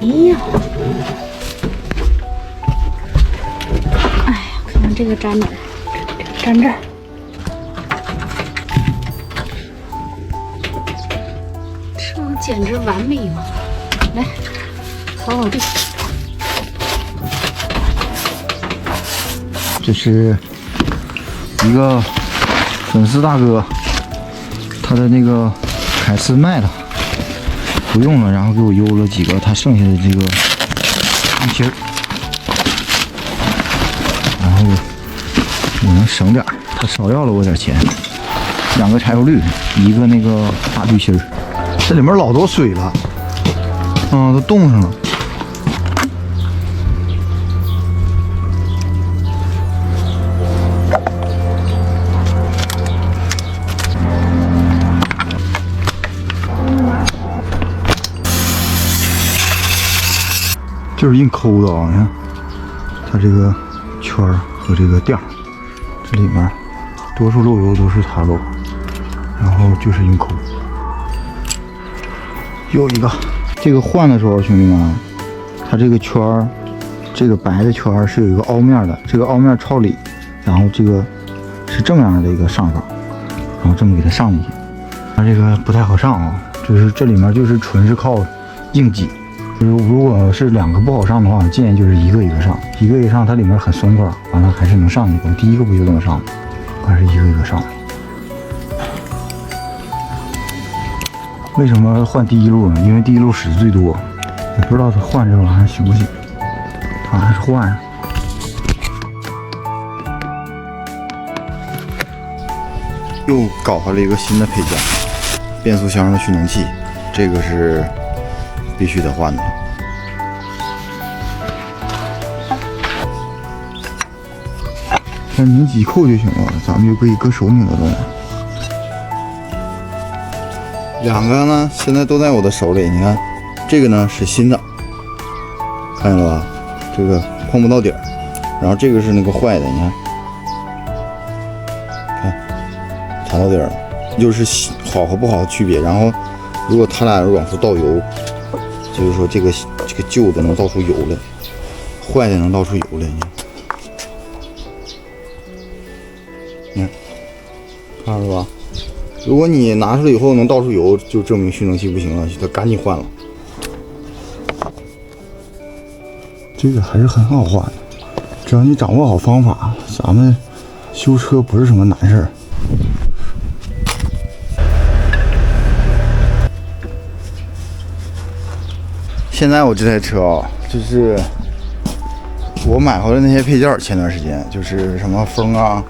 哎呀，哎呀，看看这个粘哪儿？粘这儿。这简直完美嘛！来，扫扫地。这是一个粉丝大哥，他的那个凯斯卖了，不用了，然后给我邮了几个他剩下的这个滤芯儿，然后我能省点儿，他少要了我点钱，2个柴油滤，一个那个大滤芯儿，这里面老多水了，都冻上了。就是硬抠的啊！你看，它这个圈儿和这个垫儿，这里面多数漏油都是它漏，然后就是硬抠。又一个，这个换的时候，兄弟们，它这个圈儿，这个白的圈儿是有一个凹面的，这个凹面朝里，然后这个是这么样的一个上法，然后这么给它上进去。它这个不太好上啊，就是这里面就是纯是靠硬挤。如果是2个不好上的话，我建议就是一个一个上，一个一个上，它里面很松快，完了还是能上去。我第一个不就这么上吗？还是一个一个上。为什么换第一路呢？因为第一路使最多，也不知道它换这玩意儿行不行，它还是换上。又搞回了一个新的配件，变速箱的蓄能器，这个是必须得换的。拧几扣就行了，咱们就可以搁手拧得动了。2个呢，现在都在我的手里。你看，这个呢是新的，看见了吧？这个碰不到底儿。然后这个是那个坏的，你看，弹到底儿了，就是好和不好的区别。然后，如果它俩要往出倒油，就是说这个旧的能倒出油来，坏的能倒出油来。你看着吧？如果你拿出来以后能倒出油，就证明蓄能器不行了，就得赶紧换了。这个还是很好换的，只要你掌握好方法，咱们修车不是什么难事儿。现在我这台车啊，就是我买回来那些配件，前段时间就是什么风啊、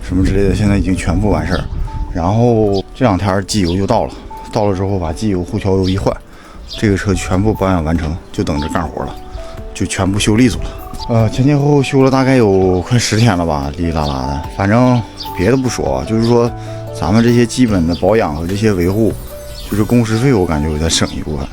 什么之类的，现在已经全部完事儿。然后这2天机油就到了，到了之后把机油、护桥油一换，这个车全部保养完成，就等着干活了，就全部修利索了。前前后后修了大概有快10天了吧，哩哩啦啦的。反正别的不说，就是说咱们这些基本的保养和这些维护，就是工时费，我感觉我再省一部分。